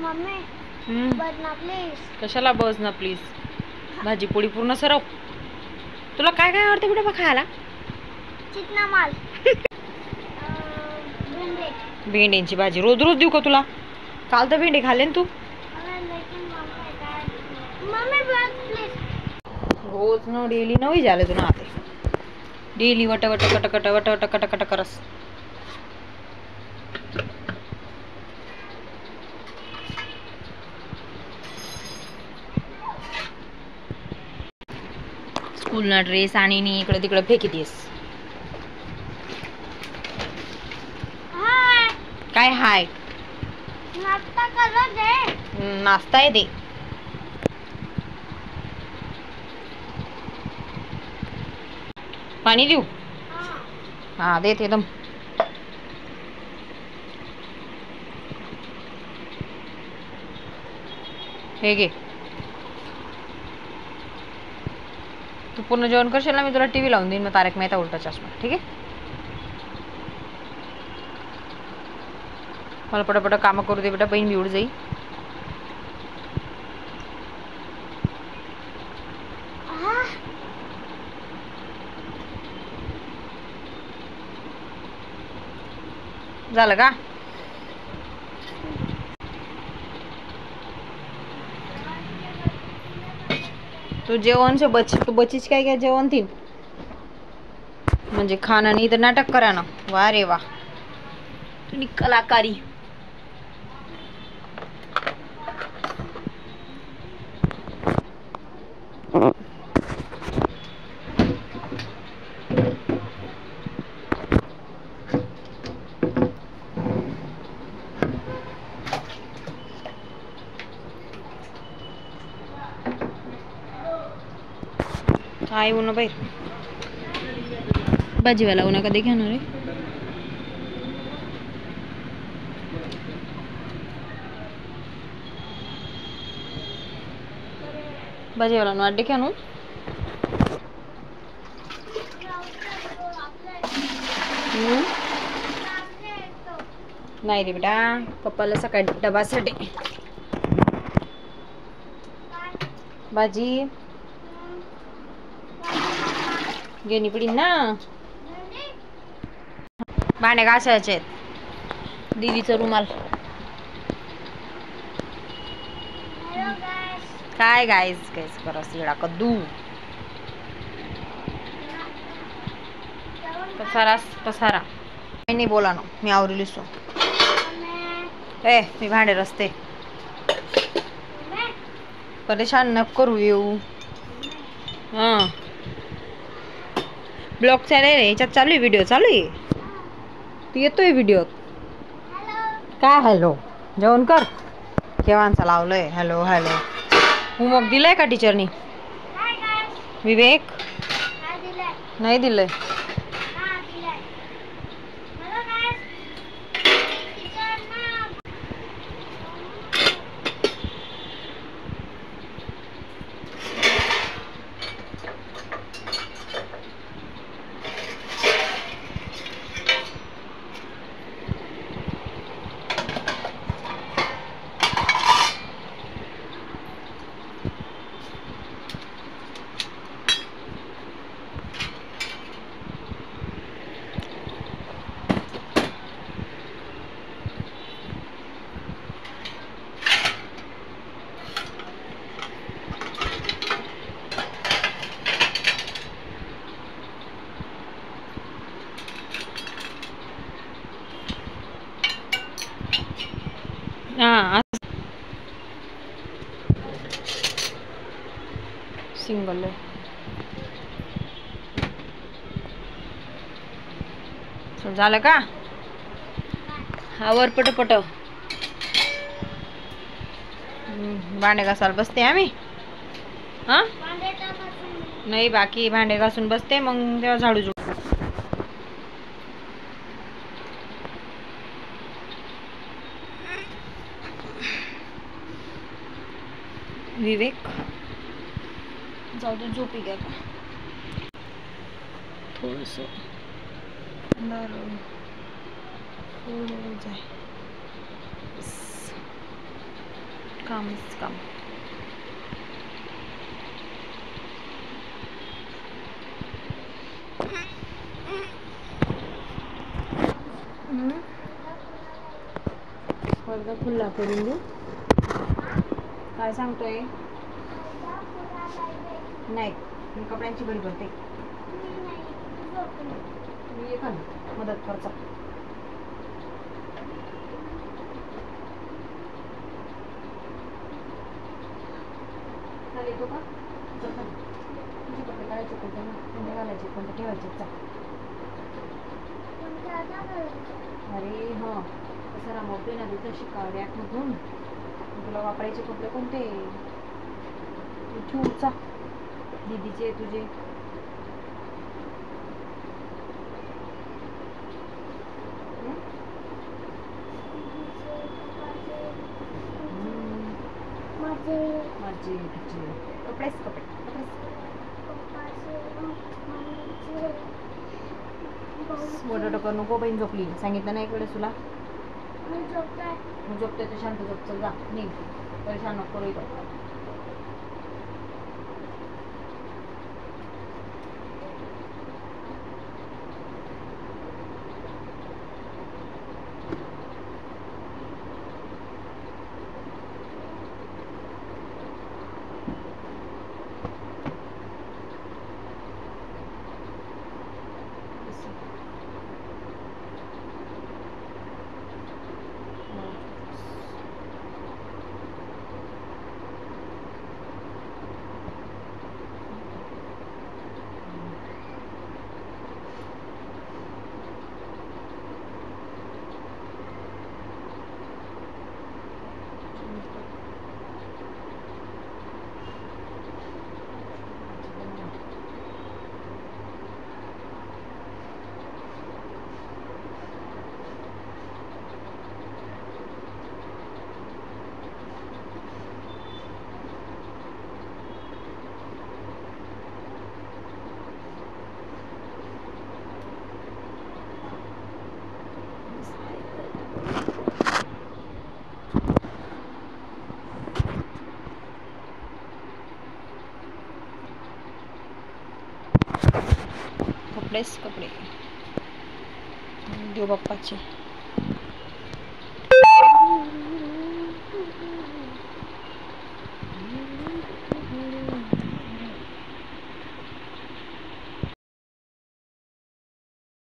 Mummy बस ना please. कशाला बस ना प्लीज. भाजी पोळी पूर्ण सरव. तुला काय काय आवडतं बेटा खायला? चिकना माल. भेंड्यांची भाजी रोज रोज देऊ का तुला? काल तर भेंडी खाल्ले ना तू. Mummy bus please. रोज न डेली नवी झाले तुला आता. डेली वट वट कट कट वट वट कट कट करस. स्कूलना ड्रेस आणि नी इकडे तिकडे फेकी देस. हाय. काय हाय? नाश्ता करो दे. नाश्ता आहे दे. पाणी देऊ? हा देते दम. हे घे. तू पूर्ण जेवण करशील ना मी तुला टीव्ही लावून देईन मग तारक मेहता उलटा चष्मा. ठीक आहे? मला पटापट काम करू दे बेटा. बहीण मी उड जाई. झालं का? तू जेवण से तू बचीच काय काय जेवण ती म्हणजे खाणं नाही तर नाटक करा ना. वा रे वा तुम्ही कलाकारी. आई ऊन बाहेर भाजीवाला ऊन कधी घेणार आहे? भाजीवाला अड्डे घ्या नू. नाही रे बेटा पप्पाला सकाळी डबासाठी भाजी घेणी पडी ना. भांडे घासायचे आहेत. दीदीचा रुमाल. काय गाईस गाईस करा शिळा कद्दू पसारा. मी नाही बोला ना मी आवरली सो. मी भांडे रस्ते परेशान न करू येऊ. हां ब्लॉग चालू रे याच्यात चालू आहे. व्हिडिओ चालू आहे. तू येतोय व्हिडिओ. काय हॅलो जेवण कर. केव्हांचा लावलंय हॅलो हॅलो. होमवर्क दिलाय का टीचरनी? विवेक नाही दिलंय. सिंगल आहे. झालं का? आवर पटपट. भांडे घासायला बसते आम्ही. हा नाही बाकी भांडे घासून बसते मग तेव्हा झाडू झुडू. विवेक जाऊ दे झोपी घ्या का थोडस जाय. कामच काम. वर्ग खुल्ला करून देऊ. काय सांगतोय? नाही, मी कपड्यांची घडी करते. मी येतो ना मदत करतो. येतो का? तुझे कपडे काढायचे कोणते ना, कोणते घालायचे, कोणते ठेवायचे. अरे हो, तसं रामोपे ना तिथं शिकावं रॅकमधून. तुला वापरायचे कपडे कोणते? ठेवूचा दीदीचे तुझे. माझे तुझे कपडेच कपडे मोठं करू नको. बहीण झोपली, सांगितलं नाही एक वेळेस तुला. मग झोपते तर शांत झोप. चल जा, निघ, परेशान नको करू इथं. कपडेच कपडे देव बाप्पाचे.